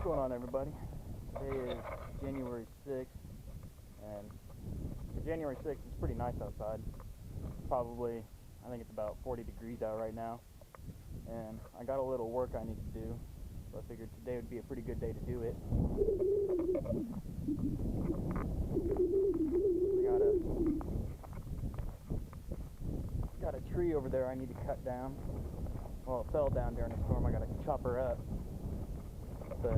going on, everybody? Today is January 6th, and for January 6th, it's pretty nice outside. Probably, I think it's about 40 degrees out right now, and I got a little work I need to do, so I figured today would be a pretty good day to do it. Got a tree over there I need to cut down. Well, it fell down during the storm. I gotta chop her up. But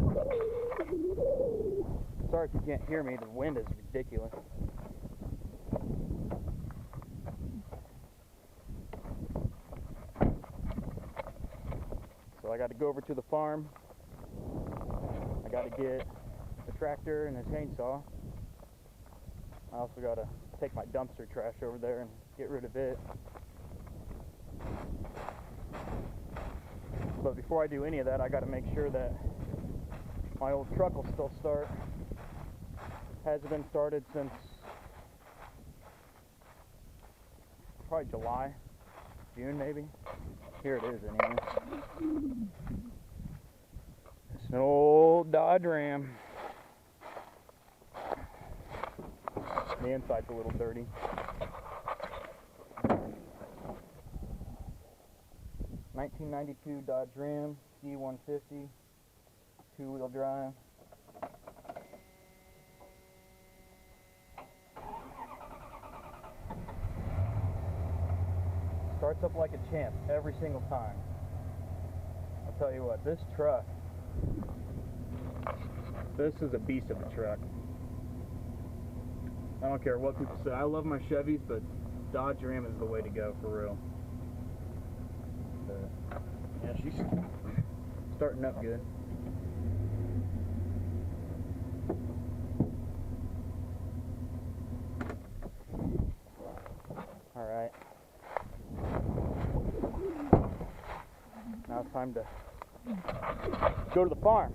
sorry if you can't hear me, the wind is ridiculous. So I got to go over to the farm. I got to get a tractor and a chainsaw. I also got to take my dumpster trash over there and get rid of it. But before I do any of that, I got to make sure that my old truck will still start. Hasn't been started since probably July, June maybe. Here it is anyway. It's an old Dodge Ram. The inside's a little dirty. (1992) Dodge Ram D150, two-wheel drive. Starts up like a champ every single time. I'll tell you what, this truck, this is a beast of a truck. I don't care what people say. I love my Chevys, but Dodge Ram is the way to go for real. Yeah, she's starting up good. Alright. Now it's time to go to the farm.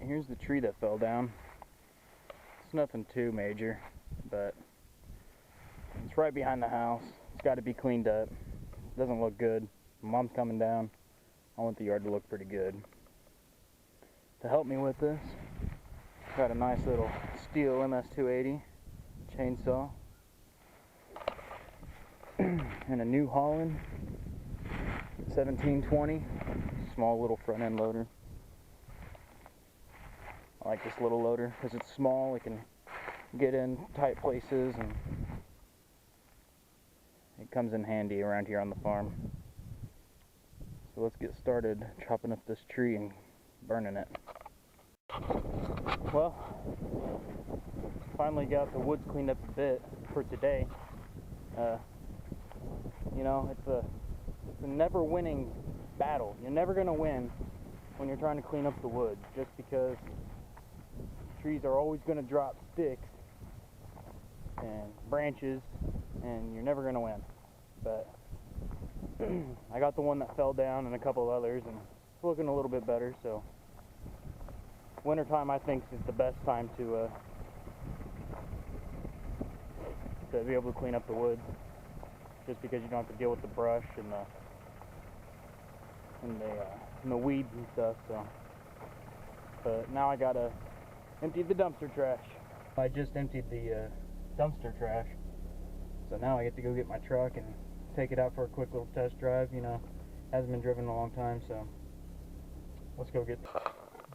Here's the tree that fell down. It's nothing too major, but it's right behind the house. It's got to be cleaned up. It doesn't look good. Mom's coming down. I want the yard to look pretty good. To help me with this, got a nice little Stihl MS280 chainsaw and a New Holland 1720 small little front end loader. I like this little loader because it's small, it can get in tight places, and it comes in handy around here on the farm. So let's get started chopping up this tree and burning it. Well, finally got the woods cleaned up a bit for today. You know, it's a never winning battle. You're never going to win when you're trying to clean up the woods, just because trees are always going to drop sticks and branches, and you're never going to win. But I got the one that fell down and a couple of others, and it's looking a little bit better. So wintertime, I think, is the best time to be able to clean up the woods, just because you don't have to deal with the brush and the weeds and stuff. So, but now I gotta empty the dumpster trash. I just emptied the dumpster trash, so now I get to go get my truck and take it out for a quick little test drive. You know, hasn't been driven in a long time, so let's go get.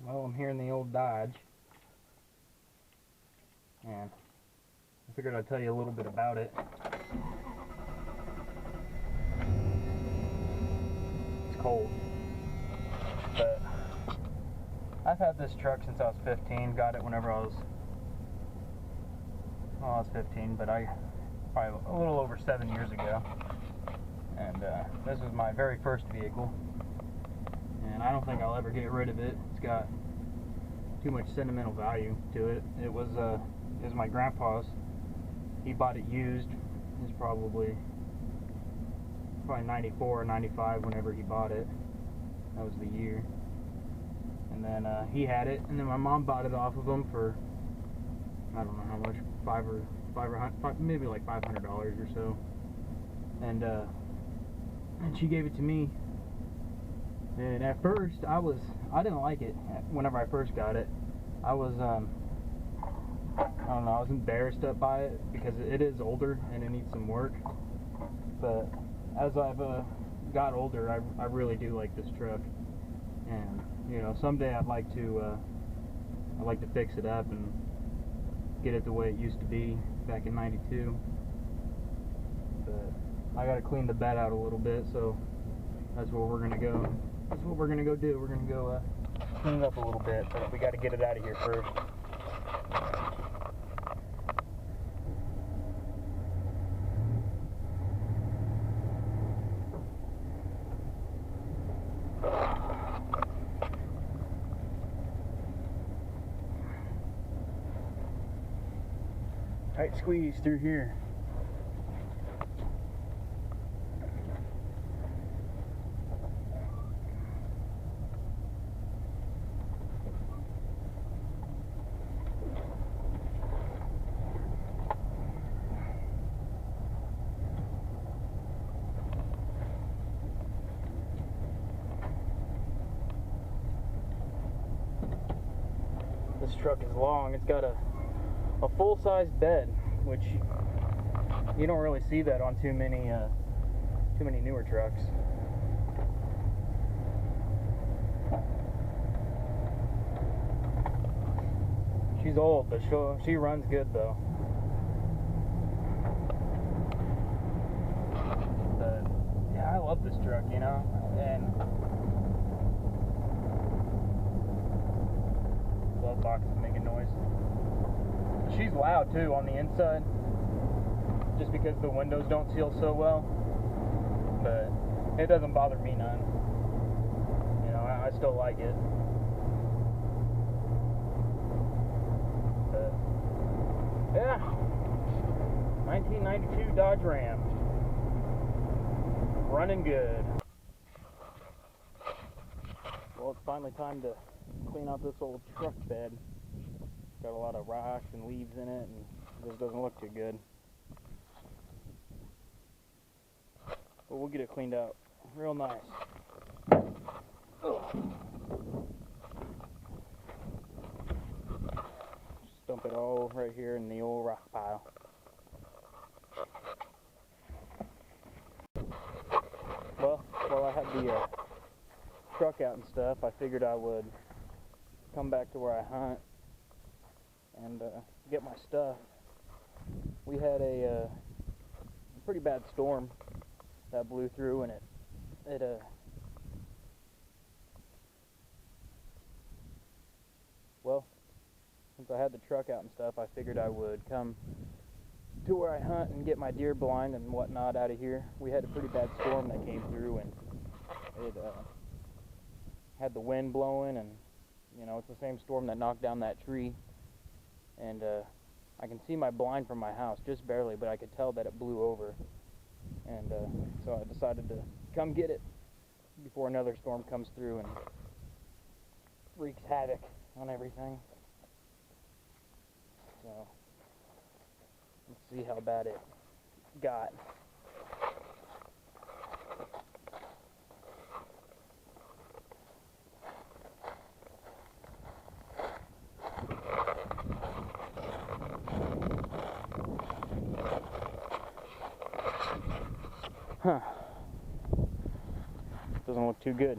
Well, I'm here in the old Dodge, and I figured I'd tell you a little bit about it. It's cold, but I've had this truck since I was 15. Got it whenever I was 15, but probably a little over 7 years ago. And this was my very first vehicle, and I don't think I'll ever get rid of it. It's got too much sentimental value to it. It was my grandpa's. He bought it used. It was probably 94 or 95 whenever he bought it. That was the year. And then he had it, and then my mom bought it off of him for, I don't know how much, maybe like $500 or so. And she gave it to me. And at first, I didn't like it. Whenever I first got it, I was, I don't know, I was embarrassed up by it because it is older and it needs some work. But as I've got older, I really do like this truck. And you know, someday I'd like to fix it up and get it the way it used to be back in '92. But I gotta clean the bed out a little bit, so that's where we're gonna go. That's what we're gonna go do. We're gonna go clean it up a little bit, but we gotta get it out of here first. Tight squeeze through here. This truck is long. It's got a full-size bed, which you don't really see that on too many newer trucks. She's old, but she runs good though. But yeah, I love this truck, you know, and glove box is making noise. She's loud too on the inside, just because the windows don't seal so well, but it doesn't bother me none. You know, I still like it. But yeah, 1992 Dodge Ram, running good. Well, it's finally time to clean out this old truck bed. Got a lot of rocks and leaves in it, and it just doesn't look too good. But we'll get it cleaned out real nice. Ugh. Just dump it all right here in the old rock pile. Well, while I had the truck out and stuff, I figured I would come back to where I hunt and get my stuff. We had a pretty bad storm that blew through, and well, since I had the truck out and stuff, I figured I would come to where I hunt and get my deer blind and whatnot out of here. We had a pretty bad storm that came through, and it had the wind blowing, and you know, it's the same storm that knocked down that tree. And I can see my blind from my house, just barely, but I could tell that it blew over. And so I decided to come get it before another storm comes through and wreaks havoc on everything. So let's see how bad it got. Huh. Doesn't look too good.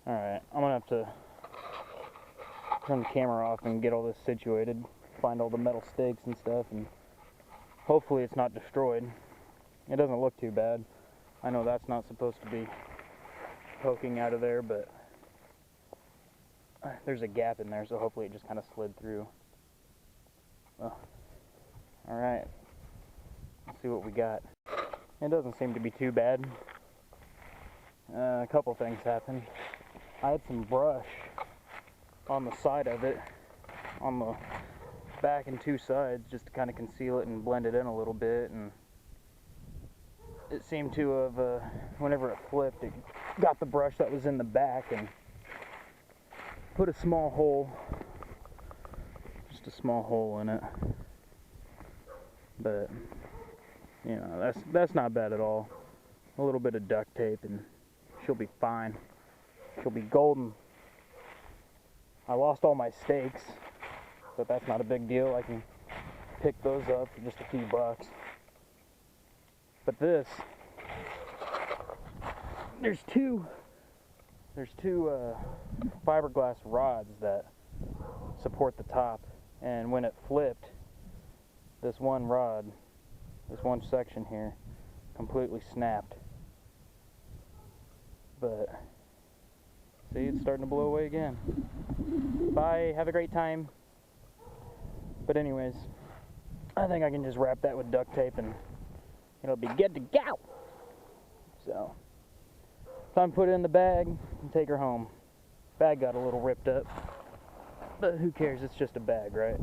Alright, I'm gonna have to turn the camera off and get all this situated, find all the metal stakes and stuff, and hopefully it's not destroyed. It doesn't look too bad. I know that's not supposed to be poking out of there, but there's a gap in there, so hopefully it just kind of slid through. Well, alright, let's see what we got. It doesn't seem to be too bad. A couple things happened. I had some brush on the side of it, on the back and two sides, just to kind of conceal it and blend it in a little bit, and it seemed to have, whenever it flipped, it got the brush that was in the back and put a small hole, just a small hole in it. But, you know, that's not bad at all. A little bit of duct tape and she'll be fine. She'll be golden. I lost all my stakes, but that's not a big deal. I can pick those up for just a few bucks. But this, there's two fiberglass rods that support the top, and when it flipped, this one rod, this one section here, completely snapped. But see, it's starting to blow away again. Bye, have a great time. But anyways, I think I can just wrap that with duct tape and it'll be good to go. So, time to put it in the bag and take her home. Bag got a little ripped up, but who cares, it's just a bag, right?